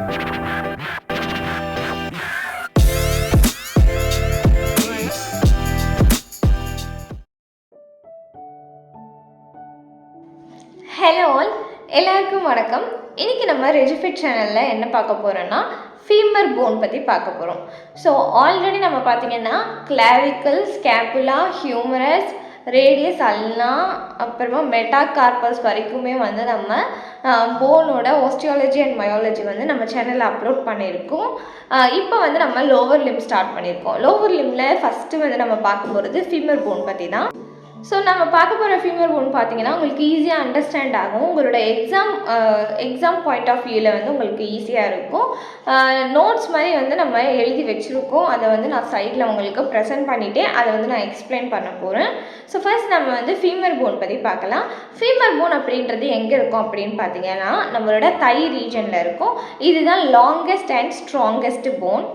Hello all, எல்லாருக்கும் வணக்கம். இன்றைக்கி நம்ம ரெஜிஃபிட் சேனலில் என்ன பார்க்க போகிறோன்னா ஃபீமர் போன் பற்றி பார்க்க போகிறோம். ஸோ ஆல்ரெடி நம்ம பார்த்திங்கன்னா கிளாவிக்கல், ஸ்கேப்புலா, ஹியூமரஸ், ரேடியஸ் எல்லாம் அப்புறமா மெட்டாகார்பஸ் வரைக்குமே வந்து நம்ம போனோட ஓஸ்டியாலஜி அண்ட் பயாலஜி வந்து நம்ம சேனலில் அப்லோட் பண்ணியிருக்கோம். இப்போ வந்து நம்ம லோவர் லிம் ஸ்டார்ட் பண்ணியிருக்கோம். லோவர் லிம்மில் ஃபஸ்ட்டு வந்து நம்ம பார்க்க போகிறது ஃபீமர் போன் பற்றி தான். ஸோ நம்ம பார்க்க போகிற ஃபீமர் போன் பார்த்தீங்கன்னா உங்களுக்கு ஈஸியாக அண்டர்ஸ்டாண்ட் ஆகும். உங்களோட எக்ஸாம் பாயிண்ட் ஆஃப் வியூவில் வந்து உங்களுக்கு ஈஸியாக இருக்கும். நோட்ஸ் மாதிரி வந்து நம்ம எழுதி வச்சுருக்கோம். அதை வந்து நான் சைடில் உங்களுக்கு ப்ரெசென்ட் பண்ணிவிட்டு அதை வந்து நான் எக்ஸ்பிளைன் பண்ண போகிறேன். ஸோ ஃபர்ஸ்ட் நம்ம வந்து ஃபீமர் போன் பற்றி பார்க்கலாம். ஃபீமர் போன் அப்படின்றது எங்கே இருக்கும் அப்படின்னு பார்த்தீங்கன்னா நம்மளோட தை ரீஜனில் இருக்கும். இதுதான் longest and strongest phone.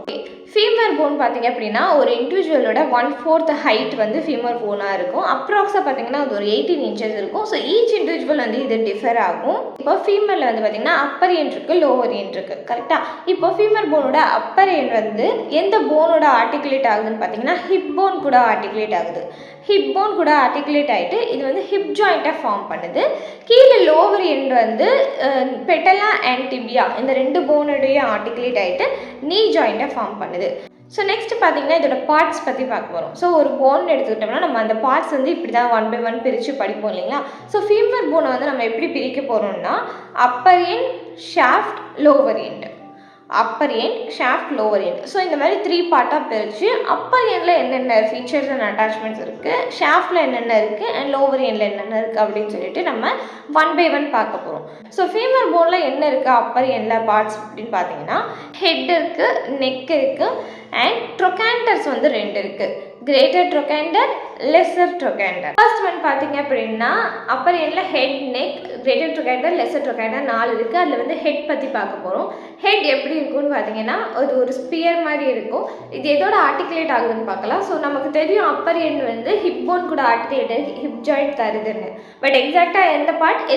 Femur phone பார்த்திங்க அப்படின்னா ஒரு இண்டிவிஜுவலோட 1/4 ஹைட் வந்து ஃபீமர் போனாக இருக்கும். அப்ராக்ஸாக பார்த்திங்கன்னா அது ஒரு 18 இன்ச்சஸ் இருக்கும். ஸோ ஈச் இண்டிவிஜுவல் வந்து இது டிஃபர் ஆகும். இப்போ ஃபீமரில் வந்து பார்த்திங்கன்னா அப்பர் எண்ட் இருக்குது, லோவர் எண்ட் இருக்குது, கரெக்டாக. இப்போ ஃபீமர் போனோட அப்பர் எண்ட் வந்து எந்த போனோட ஆர்டிகுலேட் ஆகுதுன்னு பார்த்திங்கன்னா ஹிப் போன் கூட ஆர்டிகுலேட் ஆகுது. ஹிப் போன் கூட ஆர்டிகுலேட் ஆகிட்டு இது வந்து ஹிப் ஜாயிண்ட்டை ஃபார்ம் பண்ணுது. கீழே லோவர் எண்ட் வந்து பெட்டலா அண்ட் டிபியா இந்த ரெண்டு போனோடைய ஆர்டிகுலேட் ஆகிட்டு நீ ஜாயிண்ட்டை ஃபார்ம் பண்ணுது. ஸோ நெக்ஸ்ட் பார்த்தீங்கன்னா இதோட பார்ட்ஸ் பற்றி பார்க்க போகிறோம். ஸோ ஒரு போன் எடுத்துக்கிட்டோம்னா நம்ம அந்த பார்ட்ஸ் வந்து இப்படி தான் 1 by 1 பிரித்து படிப்போம் இல்லைங்களா. ஸோ ஃபீமர் போனை வந்து நம்ம எப்படி பிரிக்க போகிறோம்னா Appar end, shaft, lower end, Appar end, shaft, lower end. So இந்த மாதிரி 3 பார்ட்டாக பிரித்து அப்பர் எண்டில் என்னென்ன ஃபீச்சர்ஸ் அண்ட் அட்டாச்மெண்ட்ஸ் இருக்குது, ஷாஃப்டில் என்னென்ன இருக்குது அண்ட் லோவர் எண்டில் என்னென்ன இருக்குது அப்படின்னு சொல்லிட்டு நம்ம 1 by 1 பார்க்க போகிறோம். ஸோ ஃபீமர் போனில் என்ன இருக்குது அப்பர் எண்டில் பார்ட்ஸ் அப்படின்னு பார்த்தீங்கன்னா ஹெட் இருக்குது, நெக் இருக்குது அண்ட் ட்ரொகாண்டர்ஸ் வந்து 2 இருக்குது. Greater trochanter, lesser trochanter. First one பார்த்தீங்க அப்படின்னா அப்பர் எண்டில் head, neck, greater trochanter, lesser trochanter 4 இருக்குது. அதில் வந்து ஹெட் பற்றி பார்க்க போகிறோம். ஹெட் எப்படி இருக்குன்னு பார்த்தீங்கன்னா அது ஒரு ஸ்பியர் மாதிரி இருக்கும். இது எதோட ஆர்டிகுலேட் ஆகுதுன்னு பார்க்கலாம். ஸோ நமக்கு தெரியும் அப்பர் எண்ட் வந்து ஹிப் போன் கூட ஆர்டிகுலேட், ஹிப் ஜாயிண்ட் தருதுன்னு. பட் எக்ஸாக்டாக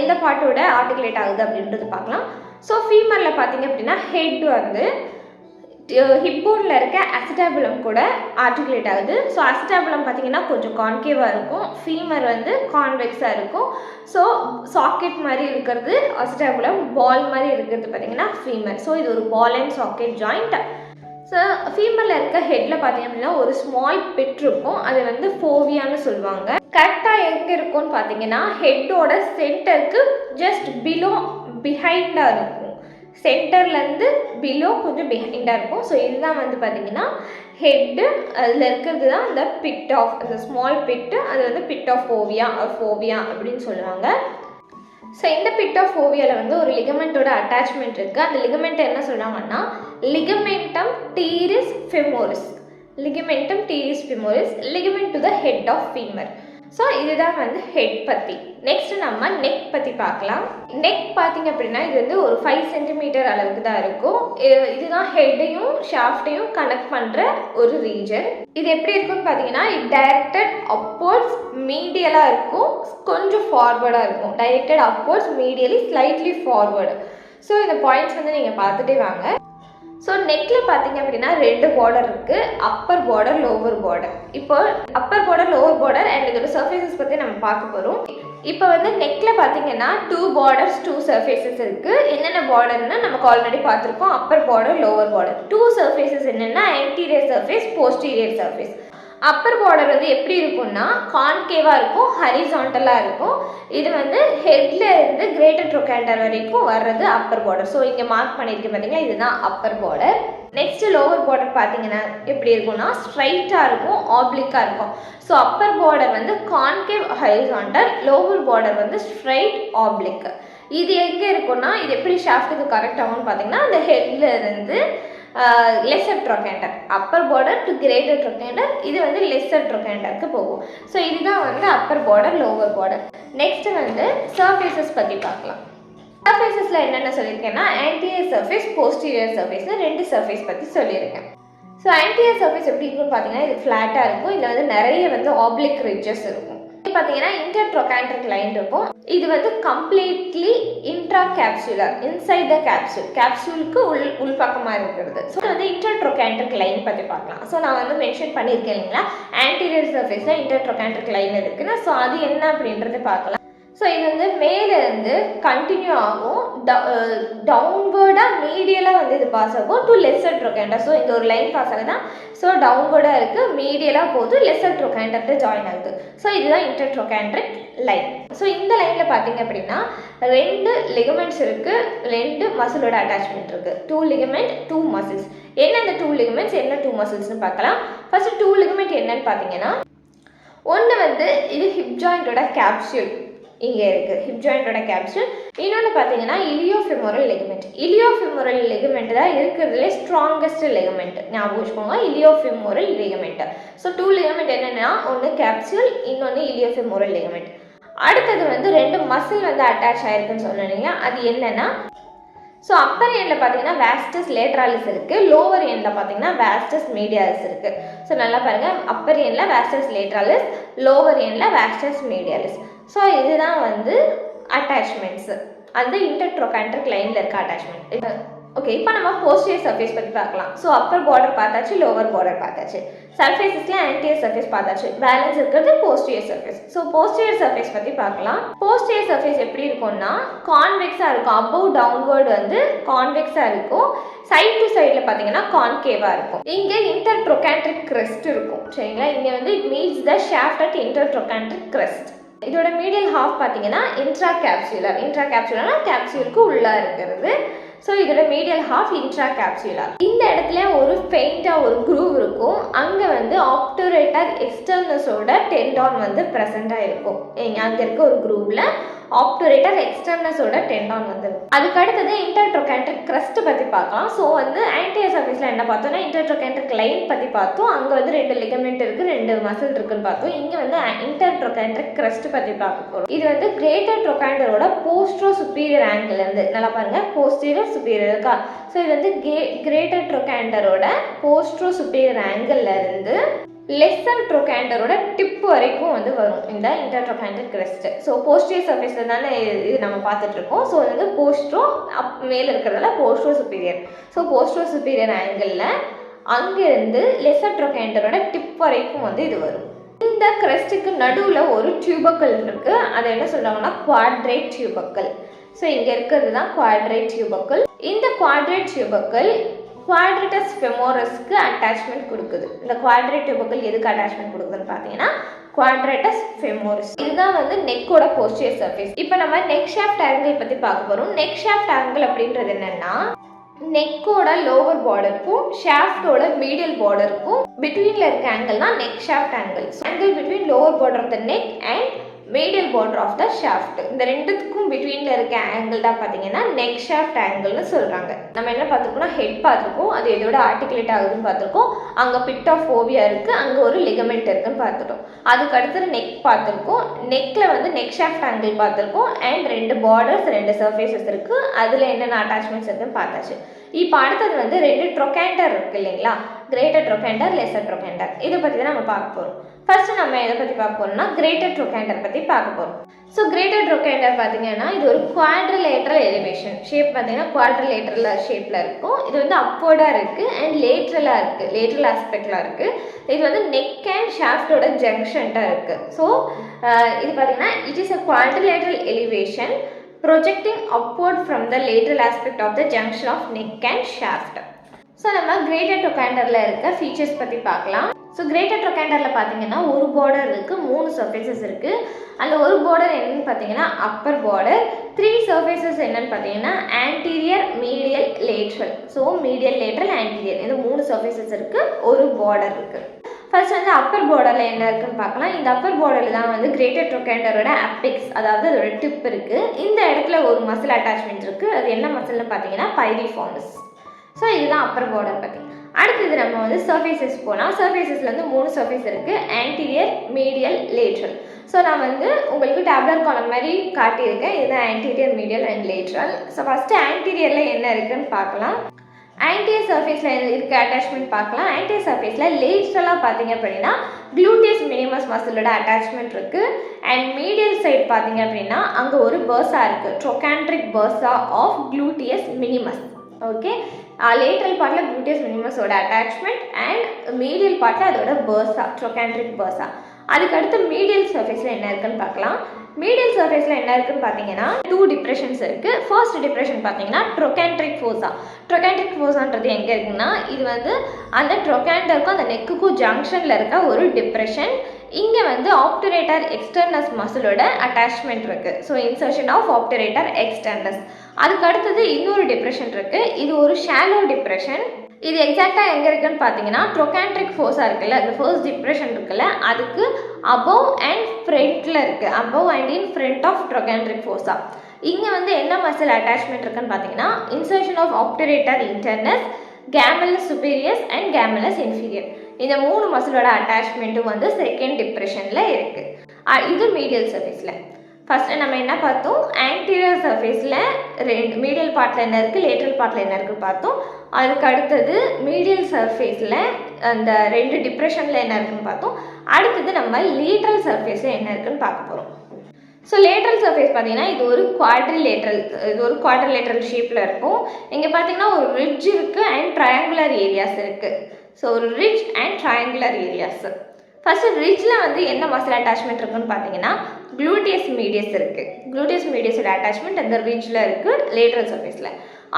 எந்த பார்ட்டோட ஆர்டிகுலேட் ஆகுது அப்படின்றது பார்க்கலாம். ஸோ ஃபீமரில் பார்த்தீங்க அப்படின்னா ஹெட் வந்து ஹிப் போனில் இருக்க அசிட்டாபுலம் கூட ஆர்டிகுலேட் ஆகுது. ஸோ அசிட்டாபுலம் பார்த்தீங்கன்னா கொஞ்சம் கான்கேவாக இருக்கும், ஃபீமர் வந்து கான்வெக்ஸாக இருக்கும். ஸோ சாக்கெட் மாதிரி இருக்கிறது அசிட்டாபுலம், பால் மாதிரி இருக்கிறது பார்த்தீங்கன்னா ஃபீமர். ஸோ இது ஒரு ball and socket joint. So ஃபீமரில் இருக்க ஹெட்டில் பார்த்தீங்க அப்படின்னா ஒரு ஸ்மால் பிட் இருக்கும், அது வந்து ஃபோவியான்னு சொல்லுவாங்க. கரெக்டாக எங்கே இருக்கும்னு பார்த்தீங்கன்னா ஹெட்டோட சென்டருக்கு ஜஸ்ட் பிஹைண்டாக இருக்கும். சென்டர்லேருந்து பிலோ கொஞ்சம் பிஹைண்டாக இருக்கும். ஸோ இதுதான் வந்து பார்த்திங்கன்னா ஹெட்டு. அதில் இருக்கிறது தான் இந்த பிட் ஆஃப், அந்த ஸ்மால் பிட்டு, அது வந்து பிட் ஆஃப் ஃபோவியா அப்படின்னு சொல்லுவாங்க. ஸோ இந்த பிட் ஆஃப் ஃபோவியாவில் வந்து ஒரு லிகமெண்ட்டோட அட்டாச்மெண்ட் இருக்குது. அந்த லிகமெண்ட் என்ன சொல்கிறாங்கன்னா ligamentum teres femoris, ligamentum teres femoris, ligament to the head of femur. So இதுதான் வந்து ஹெட் பற்றி. நெக்ஸ்ட் நம்ம நெக் பற்றி பார்க்கலாம். நெக் பார்த்திங்க அப்படின்னா இது வந்து ஒரு 5 சென்டிமீட்டர் அளவுக்கு தான் இருக்கும். இதுதான் ஹெட்டையும் ஷாஃப்டையும் கனெக்ட் பண்ணுற ஒரு ரீஜன். இது எப்படி இருக்குன்னு பார்த்தீங்கன்னா இது டைரக்டட் அப்வர்ட்ஸ் மீடியலாக இருக்கும், கொஞ்சம் ஃபார்வர்டாக இருக்கும். Directed upwards, medially, slightly forward. So இந்த பாயிண்ட்ஸ் வந்து நீங்கள் பார்த்துட்டே வாங்க. ஸோ நெக்கில் பார்த்தீங்க அப்படின்னா 2 பார்டர் இருக்குது, அப்பர் பார்டர், லோவர் பார்டர். இப்போ upper border, lower border and இதோட சர்ஃபேசஸ் பற்றி நம்ம பார்க்க போகிறோம். இப்போ வந்து நெக்கில் பார்த்தீங்கன்னா 2 பார்டர்ஸ், 2 சர்ஃபேசஸ் இருக்குது. என்னென்ன பார்டர்னா நமக்கு ஆல்ரெடி பார்த்துருக்கோம், upper border, lower border. 2 surfaces என்னென்னா anterior surface, posterior surface. Upper border வந்து எப்படி இருக்கும்னா கான்கேவாக இருக்கும், ஹரிசாண்டலாக இருக்கும். இது வந்து ஹெட்ல இருந்து கிரேட்டர் ட்ரொகாண்டர் வரைக்கும் வர்றது அப்பர் பார்டர். ஸோ இங்கே மார்க் பண்ணியிருக்கேன் பார்த்தீங்களா, இதுதான் Appar border. Next lower border பார்த்தீங்கன்னா எப்படி இருக்கும்னா ஸ்ட்ரைட்டாக இருக்கும், ஆப்ளிக்காக இருக்கும். ஸோ அப்பர் பார்டர் வந்து கான்கேவ் ஹரிசாண்டல், லோவர் பார்டர் வந்து ஸ்ட்ரைட் ஆப்ளிக். இது எங்கே இருக்குன்னா இது எப்படி ஷாஃப்ட்டுக்கு கரெக்ட் ஆகும்னு பார்த்தீங்கன்னா அந்த ஹெட்ல இருந்து lesser trochanter, upper border to greater trochanter, இது வந்து லெஸர் ட்ரொகாண்டருக்கு போகும். ஸோ இதுதான் வந்து upper border, lower border. Next வந்து சர்ஃபேசஸ் பற்றி பார்க்கலாம். சர்ஃபேசஸில் என்னென்ன சொல்லியிருக்கேன்னா ஆன்டீரியர் சர்ஃபேஸ், போஸ்டீரியர் சர்ஃபேஸ்னு 2 சர்ஃபேஸ் பற்றி சொல்லியிருக்கேன். ஸோ ஆன்டீரியர் சர்ஃபேஸ் எப்படி இருக்குன்னு பார்த்தீங்கன்னா இது ஃப்ளாட்டாக இருக்கும். இதில் வந்து நிறைய வந்து ஆப்ளிக் ரிட்ஜஸ் இருக்கும். பார்த்தீங்கன்னா இன்டர்ட்ரோகான்ட்ரிக் லைன் இருக்கும். இது வந்து கம்ப்ளீட்லி இன்ட்ரா கேப்சூலர், இன்சைட் த கேப்சூலுக்கு உள் பக்கமாக இருக்கிறது. ஸோ வந்து இன்டர்ட்ரோகான்ட்ரிக் லைன் பற்றி பார்க்கலாம். ஸோ நான் வந்து மென்ஷன் பண்ணியிருக்கேன் இல்லைங்களா, ஆன்டீரியர் சர்ஃபேஸில் இன்டர்ட்ரோகான்ட்ரிக் லைன் இருக்குன்னு. ஸோ அது என்ன அப்படின்றது பார்க்கலாம். ஸோ இது வந்து மேலேருந்து கண்டினியூ ஆகும், டவுன்வேர்டாக மீடியலாக வந்து இது பாஸ் ஆகும் டு லெஸ்ஸர் ட்ரோகாண்டர். ஸோ இந்த ஒரு லைன் பாஸ் ஆகுதுன்னா ஸோ டவுன்வேர்டாக இருக்குது, மீடியலாக போகுது, லெஸ்ஸர் ட்ரோகாண்டர்ட்டு ஜாயின் ஆகுது. ஸோ இதுதான் இன்டர்ட்ரோகான்ட்ரிக் லைன். ஸோ இந்த லைனில் பார்த்தீங்க அப்படின்னா 2 லிகமெண்ட்ஸ் இருக்குது, 2 மசிலோட அட்டாச்மெண்ட் இருக்குது. 2 லிகமெண்ட் 2 மசில்ஸ். என்ன இந்த 2 லிகமெண்ட்ஸ், என்ன 2 மசில்ஸ்னு பார்க்கலாம். ஃபர்ஸ்ட் 2 லிகமெண்ட் என்னன்னு பார்த்தீங்கன்னா, ஒன்று வந்து இது ஹிப் ஜாயிண்டோட கேப்சூல் இங்கே இருக்குது, ஹிப் ஜாயிண்டோட கேப்சூல். இன்னொன்று பார்த்தீங்கன்னா இலியோஃபெமோரல் லிகமெண்ட். இலியோஃபெமோரல் லிகமெண்ட் தான் இருக்கிறதுலே ஸ்ட்ராங்கஸ்ட் லிகமெண்ட், ஞாபகம் வச்சுக்கோங்க, இலியோஃபெமோரல் லிகமெண்ட். ஸோ 2 லிகமெண்ட் என்னென்னா, ஒன்று கேப்சூல், இன்னொன்று இலியோஃபெமோரல் லிகமெண்ட். அடுத்தது வந்து 2 மசில் வந்து அட்டாச் ஆயிருக்குன்னு சொன்னீங்க, அது என்னென்னா, ஸோ அப்பர் எண்டில் பார்த்தீங்கன்னா வாஸ்டஸ் லேட்ராலிஸ் இருக்குது, லோவர் எண்டில் பார்த்தீங்கன்னா வாஸ்டஸ் மீடியாலிஸ் இருக்குது. ஸோ நல்லா பாருங்கள், அப்பர் எண்டில் வாஸ்டஸ் லேட்ராலிஸ், லோவர் எண்டில் வாஸ்டஸ் மீடியாலிஸ். ஸோ இதுதான் வந்து அட்டாச்மெண்ட்ஸு, அது இன்டர்ட்ரோகான்ட்ரிக் லைனில் இருக்க அட்டாச்மெண்ட். ஓகே, இப்போ நம்ம போஸ்டியர் சர்ஃபேஸ் பற்றி பார்க்கலாம். ஸோ அப்பர் பார்டர் பார்த்தாச்சு, லோவர் பார்டர் பார்த்தாச்சு, சர்ஃபேஸில் ஆன்டியர் சர்ஃபேஸ் பார்த்தாச்சு, பேலன்ஸ் இருக்கிறது posterior surface. So posterior surface பற்றி பார்க்கலாம். போஸ்டியர் சர்ஃபேஸ் எப்படி இருக்கும்னா கான்வெக்ஸாக இருக்கும், அபவ் டவுன்வர்டு வந்து கான்வெக்ஸாக இருக்கும், சைட் டு சைடில் பார்த்தீங்கன்னா கான்கேவாக இருக்கும். இங்கே இன்டர்ட்ரோகான்ட்ரிக் கிரெஸ்ட் இருக்கும், சரிங்களா. இங்கே வந்து it means the shaft at intertrochanteric crest. இதோட மீடியல் ஹாஃப் பார்த்தீங்கன்னா இன்ட்ரா கேப்சூலர்னா கேப்சூலுக்கு உள்ளே இருக்கிறது. ஸோ இதோட மீடியல் ஹாஃப் இன்ட்ரா கேப்சூலர். இந்த இடத்துல ஒரு பெயிண்டாக ஒரு க்ரூவ் இருக்கும், அங்கே வந்து ஆப்டூரேட்டர் எக்ஸ்டர்னஸோட டெண்டான் வந்து ப்ரெசென்ட்டாக இருக்கும். அங்கே இருக்க ஒரு க்ரூவில் ஆப்டூரேட்டர் எக்ஸ்டர்னஸோட டெண்டான் வந்து. அதுக்கு அடுத்தது இன்டர்ட்ரோகான்ட்ரிக் கிரஸ்ட் பற்றி பார்க்கலாம். ஸோ வந்து ஆன்டியர் சர்ஃபேஸில் என்ன பார்த்தோம்னா இன்டர்ட்ரோகான்ட்ரிக் லைன் பற்றி பார்த்தோம், அங்கே வந்து 2 லிகமெண்ட் இருக்குது, 2 மசில் இருக்குன்னு பார்த்தோம். இங்கே வந்து இன்டர்ட்ரோகான்ட்ரிக் கிரஸ்ட் பற்றி பார்க்க போகிறோம். இது வந்து கிரேட்டர் ட்ரோகாண்டரோட போஸ்ட்ரோ சுப்பீரியர் ஆங்கிள்லேருந்து, நல்லா பாருங்கள், போஸ்டீரியர் சுப்பீரியர் இருக்கா. ஸோ இது வந்து கிரேட்டர் ட்ரோகாண்டரோட போஸ்ட்ரோ சுப்பீரியர் ஆங்கிள்லேருந்து லெஸ்ஸர் ட்ரோகாண்டரோட டிப் வரைக்கும் வந்து வரும் இந்த இன்டர்ட்ரோகான்ட்ரிக் கிரெஸ்ட். ஸோ போஸ்டியர் சர்ஃபேஸில் தானே இது நம்ம பார்த்துட்ருக்கோம். ஸோ வந்து போஸ்ட்ரோ மேலே இருக்கிறதால postero superior. So postero superior ஆங்கிளில் அங்கேருந்து லெஸ்ஸர் ட்ரோகாண்டரோட டிப் வரைக்கும் வந்து இது வரும். இந்த கிரெஸ்ட்டுக்கு நடுவில் ஒரு டியூபக்கல் இருக்குது, அதை என்ன சொல்கிறாங்கன்னா குவாட்ரேட் டியூபக்கல். ஸோ இங்கே இருக்கிறது தான் குவாட்ரேட் டியூபக்கல். இந்த குவாட்ரேட் டியூபக்கல் குவாட்ரேட்டஸ் ஃபெமோரஸ்க்கு அட்டாச்மெண்ட் கொடுக்குது. இந்த குவாட்ரேட் டியூபக்கல் எதுக்கு அட்டாச்மெண்ட் கொடுக்குதுன்னு பார்த்தீங்கன்னா குவாட்ரேட்டஸ் ஃபெமோரஸ். இதுதான் வந்து நெக்கோட போஸ்டியர் சர்ஃபேஸ். இப்போ நம்ம நெக் ஷாஃப்ட் ஆங்கிள் பற்றி பார்க்க போகிறோம். நெக் ஷாஃப்ட் ஆங்கிள் அப்படின்றது என்னென்னா, நெக்கோட லோவர் பார்டருக்கும் ஷாஃப்டோட மீடியல் பார்டருக்கும் பிட்வீனில் இருக்க ஆங்கிள் தான் neck shaft angle. Angle between lower border of the neck and medial border of the shaft. இந்த ரெண்டுத்துக்கும் பிட்வீனில் இருக்க ஆங்கிள் தான் பார்த்தீங்கன்னா நெக் ஷாஃப்ட் ஆங்கிள்னு சொல்கிறாங்க. நம்ம என்ன பார்த்துருக்கோம்னா ஹெட் பார்த்துருக்கோம், அது எதோட ஆர்டிகுலேட் ஆகுதுன்னு பார்த்துருக்கோம், அங்கே பிட் ஆஃப் ஓவியா இருக்குது, அங்கே ஒரு லிகமெண்ட் இருக்குன்னு பார்த்துட்டோம். அதுக்கு அடுத்தது நெக் பார்த்துருக்கோம், நெக்கில் வந்து நெக் ஷாஃப்ட் ஆங்கிள் பார்த்துருக்கோம் அண்ட் 2 பார்டர்ஸ் 2 சர்ஃபேஸஸ் இருக்குது, அதில் என்னென்ன அட்டாச்மெண்ட்ஸ் இருக்குன்னு பார்த்தாச்சு. இப்போ அடுத்தது வந்து 2 ட்ரோகாண்டர் இருக்குது இல்லைங்களா, கிரேட்டர் ட்ரோகாண்டர், லெஸ்ஸர் ட்ரோகாண்டர். இதை பற்றி தான் நம்ம பார்க்க போகிறோம். ஃபர்ஸ்ட் நம்ம எதை பற்றி பார்க்க போகிறோம்னா கிரேட்டர் ட்ரோகாண்டர் பற்றி பார்க்க போகிறோம். ஸோ கிரேட்டர் ட்ரோகாண்டர் பார்த்தீங்கன்னா இது ஒரு குவாட்ரிலேட்ரல் எலிவேஷன் ஷேப், பார்த்தீங்கன்னா குவாட்ரிலேட்ரல் ஷேப்பில் இருக்கும். இது வந்து அப்வர்டாக இருக்குது அண்ட் லேட்ரலாக இருக்குது, லேட்ரல் ஆஸ்பெக்டில் இருக்குது. இது வந்து நெக் அண்ட் ஷாஃப்டோட ஜங்ஷன்ட்டாக இருக்குது. ஸோ இது பார்த்தீங்கன்னா it is a quadrilateral elevation projecting upward from the lateral aspect of the junction of neck and shaft. So நம்ம கிரேட்டர் ட்ரோகாண்டரில் இருக்க ஃபீச்சர்ஸ் பற்றி பார்க்கலாம். ஸோ கிரேட்டர் ட்ரோகாண்டரில் பார்த்தீங்கன்னா ஒரு பார்டர் இருக்குது, 3 சர்ஃபேசஸ் இருக்குது. அந்த ஒரு பார்டர் என்னன்னு பார்த்தீங்கன்னா அப்பர் பார்டர். 3 சர்ஃபேசஸ் என்னன்னு பார்த்தீங்கன்னா anterior, medial, lateral. So medial, lateral, anterior, இந்த 3 சர்ஃபேசஸ் இருக்குது, ஒரு பார்டர் இருக்குது. ஃபர்ஸ்ட் வந்து அப்பர் பார்டரில் என்ன இருக்குன்னு பார்க்கலாம். இந்த அப்பர் பார்டரில் தான் வந்து கிரேட்டர் ட்ரோகாண்டரோட அபெக்ஸ், அதாவது அதோட டிப் இருக்குது. இந்த இடத்துல ஒரு மசில் அட்டாச்மெண்ட் இருக்குது, அது என்ன மசில்னு பார்த்தீங்கன்னா பைரிஃபார்மஸ். ஸோ இதுதான் அப்பர் பார்டர் பற்றி. அடுத்தது நம்ம வந்து சர்ஃபேசஸ் போனால், சர்ஃபேசஸில் வந்து 3 சர்ஃபேஸ் இருக்குது, ஆன்டீரியர், மீடியல், லேட்ரல். ஸோ நான் வந்து உங்களுக்கு டேப்லர் காலம் மாதிரி காட்டியிருக்கேன், இதுதான் anterior, medial and lateral. So first ஆன்டீரியரில் என்ன இருக்குதுன்னு பார்க்கலாம். ஆன்டியர் சர்ஃபேஸில் இருக்க அட்டாச்மெண்ட் பார்க்கலாம். ஆன்டியர் சர்ஃபேஸில் லேட்ரலாக பார்த்தீங்க அப்படின்னா குளூட்டியஸ் மினிமஸ் மசிலோட அட்டாச்மெண்ட் இருக்குது. அண்ட் மீடியல் சைடு பார்த்தீங்க அப்படின்னா அங்கே ஒரு பர்சா இருக்குது, trochanteric bursa of gluteus minimus. Okay, lateral பார்ட்டில் குளூட்டியஸ் மினிமஸோட அட்டாச்மெண்ட் அண்ட் மீடியல் பார்ட்டில் அதோட பர்சா, ட்ரோகாண்ட்ரிக் பர்சா. அதுக்கடுத்து மீடியல் சர்ஃபேஸில் என்ன இருக்குன்னு பார்க்கலாம். மீடியல் சர்ஃபேஸில் என்ன இருக்குன்னு பார்த்தீங்கன்னா 2 டிப்ரெஷன்ஸ் இருக்குது. ஃபர்ஸ்ட் டிப்ரெஷன் பார்த்தீங்கன்னா ட்ரோகாண்ட்ரிக் ஃபோசா. ட்ரோகாண்ட்ரிக் ஃபோசான்றது எங்கே இருக்குன்னா இது வந்து அந்த ட்ரோகாண்டருக்கும் அந்த நெக்குக்கும் ஜங்ஷனில் இருக்க ஒரு டிப்ரெஷன். இங்கே வந்து ஆப்டரேட்டர் எக்ஸ்டர்னஸ் மசிலோட அட்டாச்மெண்ட் இருக்குது. So insertion of obturator externus. அதுக்கு அடுத்தது இன்னொரு டிப்ரெஷன் இருக்குது. இது ஒரு ஷாலோ டிப்ரெஷன். இது எக்ஸாக்டாக எங்கே இருக்குன்னு பார்த்தீங்கன்னா ட்ரோகாண்ட்ரிக் ஃபோஸா இருக்குல்ல, அந்த ஃபர்ஸ்ட் டிப்ரெஷன் இருக்குல்ல, அதுக்கு அபவ் அண்ட் ஃப்ரண்ட்டில் இருக்குது, above and in front of trochanteric fossa. இங்கே வந்து என்ன மசில் அட்டாச்மெண்ட் இருக்குன்னு பார்த்தீங்கன்னா insertion of obturator internus, gemellus superius and gemellus inferior. இந்த 3 மசிலோட அட்டாச்மெண்ட்டும் வந்து செகண்ட் டிப்ரெஷனில் இருக்குது. இது மீடியல் சர்ஃபேஸில். ஃபஸ்ட்டு நம்ம என்ன பார்த்தோம், ஆன்டீரியர் சர்ஃபேஸில் மீடியல் பார்ட்டில் என்ன இருக்குது, லேட்ரல் பார்ட்டில் என்ன இருக்குன்னு பார்த்தோம். அதுக்கு அடுத்தது மீடியல் சர்ஃபேஸில் அந்த 2 டிப்ரெஷனில் என்ன இருக்குன்னு பார்த்தோம். அடுத்தது நம்ம லேட்ரல் சர்ஃபேஸில் என்ன இருக்குன்னு பார்க்க போகிறோம். ஸோ லேட்ரல் சர்ஃபேஸ் பார்த்தீங்கன்னா இது ஒரு குவாட்ரிலேட்ரல் ஷேப்பில் இருக்கும். இங்கே பார்த்தீங்கன்னா ஒரு ரிட்ஜ் இருக்குது அண்ட் ட்ரையாங்குலர் ஏரியாஸ் இருக்குது. ஸோ ஒரு ridge and triangular areas. First ரிட்ஜில் வந்து என்ன மசில் அட்டாச்மெண்ட் இருக்குன்னு பார்த்தீங்கன்னா குளூட்டியஸ் மீடியஸ் இருக்குது. குளூட்டியஸ் மீடியஸோட அட்டாச்மெண்ட் அந்த ரிட்ஜில் இருக்குது லேட்ரல் சர்ஃபேஸில்.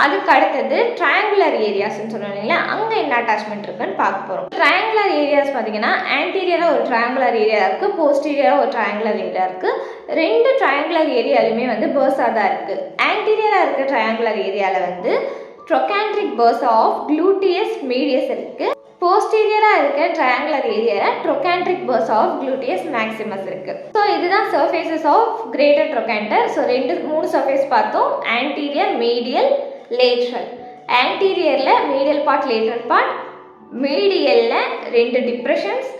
அதுக்கு அடுத்தது ட்ரையாங்குலர் ஏரியாஸ்ன்னு சொன்னோம் இல்லைங்களா, அங்கே என்ன அட்டாச்மெண்ட் இருக்குன்னு பார்க்க போகிறோம். ட்ரையாங்குலர் ஏரியாஸ் பார்த்தீங்கன்னா ஆன்டீரியராக ஒரு ட்ரையாங்குலர் ஏரியா இருக்குது, போஸ்டீரியராக ஒரு ட்ரையாங்குலர் ஏரியா இருக்குது. 2 ட்ரையாங்குலர் ஏரியாலுமே வந்து பர்சா தான் இருக்குது. ஆன்டீரியராக இருக்க ட்ரையாங்குலர் ஏரியாவில் வந்து trochanteric bursa of gluteus medius இருக்குது. போஸ்டீரியராக இருக்க ட்ரையாங்குலர் ஏரியாவில் trochanteric bursa of gluteus maximus இருக்குது. ஸோ இதுதான் surfaces of greater trochanter. So 3 surface பார்த்தோம், ஆன்டீரியர், மீடியல், லேட்ரல். ஆன்டீரியரில் மீடியல் பார்ட், லேட்ரல் பார்ட், மீடியலில் 2 டிப்ரெஷன்ஸ்,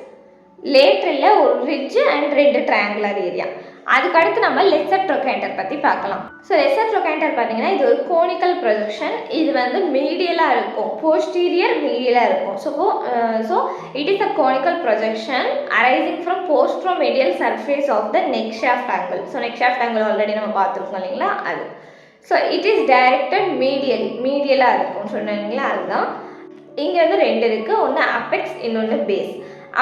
லேட்ரலில் ஒரு ரிட்ஜ் அண்ட் 2 ட்ரையாங்குலர் ஏரியா. அதுக்கடுத்து நம்ம லெஸ்ஸர் ட்ரோகாண்டர் பற்றி பார்க்கலாம். ஸோ லெஸ்ஸர் ட்ரோகாண்டர் பார்த்தீங்கன்னா இது ஒரு கோனிக்கல் ப்ரொஜெக்ஷன். இது வந்து மீடியலாக இருக்கும், போஸ்டீரியர் மீடியலாக இருக்கும். So it is a conical projection arising from posteromedial surface of the neck shaft angle. So neck shaft angle already நம்ம பார்த்துருக்கோம் இல்லைங்களா, அது. ஸோ இட் இஸ் டைரக்டட் மீடியலாக இருக்கும் சொன்னீங்களா, அதுதான். இங்கே வந்து 2 இருக்குது, ஒன்று அப்பெக்ஸ், இன்னொன்று பேஸ்.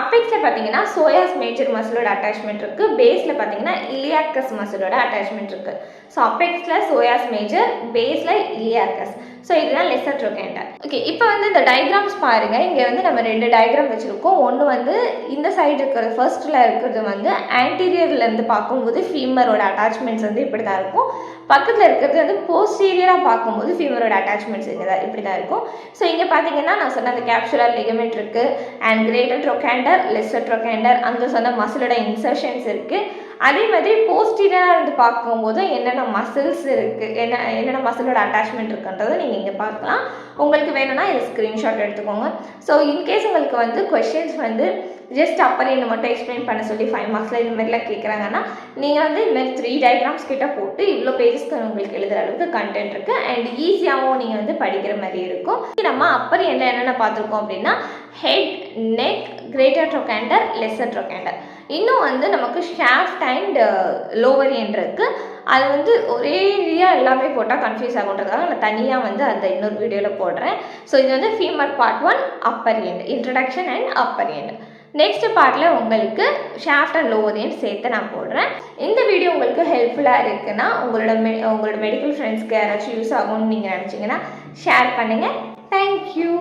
அப்பெக்ஸில் பார்த்தீங்கன்னா சோயாஸ் மேஜர் மசிலோட அட்டாச்மெண்ட் இருக்குது, பேஸில் பார்த்தீங்கன்னா இலியாக்கஸ் மசிலோட அட்டாச்மெண்ட் இருக்குது. ஸோ அப்பெக்ஸில் சோயாஸ் மேஜர், பேஸில் இலியாக்கஸ். ஸோ இதுதான் லெஸ்ஸர் ட்ரோகாண்டர். ஓகே, இப்போ வந்து இந்த டயக்ராம்ஸ் பாருங்கள். இங்கே வந்து நம்ம 2 டயக்ராம் வச்சுருக்கோம். ஒன்று வந்து இந்த சைடு இருக்கிறது, ஃபர்ஸ்ட்டில் இருக்கிறது வந்து ஆன்டீரியர்லேருந்து பார்க்கும்போது ஃபீமரோட அட்டாச்மெண்ட்ஸ் வந்து இப்படி தான் இருக்கும். பக்கத்தில் இருக்கிறது வந்து போஸ்டீரியராக பார்க்கும்போது ஃபீமரோட அட்டாச்மெண்ட்ஸ் இப்படி தான் இருக்கும். ஸோ இங்கே பார்த்தீங்கன்னா நான் சொன்ன அந்த கேப்சுலர் லிகமெண்ட் இருக்குது அண்ட் கிரேட்டர் ட்ரோகாண்டர், லெஸ்ஸர் ட்ரோகாண்டர், அங்கே சொன்ன மசிலோட இன்சர்ஷன்ஸ் இருக்குது. அதே மாதிரி போஸ்டீரியராக இருந்து பார்க்கும்போது என்னென்ன மசில்ஸ் இருக்குது, என்னென்ன மசிலோட அட்டாச்மெண்ட் இருக்குன்றதை நீங்கள் இங்கே பார்க்கலாம். உங்களுக்கு வேணும்னா இதை ஸ்க்ரீன்ஷாட் எடுத்துக்கோங்க. ஸோ இன்கேஸ் உங்களுக்கு வந்து கொஷின்ஸ் வந்து ஜஸ்ட் அப்பர் என்ன மட்டும் எக்ஸ்பிளைன் பண்ண சொல்லி 5 மார்க்ஸில் இந்த மாதிரிலாம் கேட்குறாங்கன்னா நீங்கள் வந்து இந்த மாதிரி 3 டயக்ராம்ஸ் கிட்ட போட்டு இவ்வளோ பேஜஸ்க்கு உங்களுக்கு எழுதுகிற அளவுக்கு கண்டென்ட் இருக்குது அண்ட் ஈஸியாகவும் நீங்கள் வந்து படிக்கிற மாதிரி இருக்கும். நம்ம அப்பர் என்னென்ன பார்த்துருக்கோம் அப்படின்னா ஹெட், நெக், கிரேட்டர் ட்ரோகாண்டர், லெஸ்ஸர் ட்ரோகாண்டர். இன்னும் வந்து நமக்கு ஷாஃப்ட் அண்ட் லோவர் எண்ட் இருக்குது. அது வந்து ஒரே எல்லாமே போட்டால் கன்ஃபியூஸ் ஆகுன்றதுக்காக நான் தனியாக வந்து அந்த இன்னொரு வீடியோவில் போடுறேன். ஸோ இது வந்து femur part 1 Appar end, introduction and upper end. Next பார்ட்டில் உங்களுக்கு ஷாஃப்ட் அண்ட் லோவர் எண்ட் சேர்த்து நான் போடுறேன். இந்த வீடியோ உங்களுக்கு ஹெல்ப்ஃபுல்லாக இருக்குன்னா உங்களோட மெடிக்கல் ஃப்ரெண்ட்ஸ்க்கு யாராச்சும் யூஸ் ஆகும்னு நீங்கள் நினச்சிங்கன்னா ஷேர் பண்ணுங்கள். தேங்க்யூ.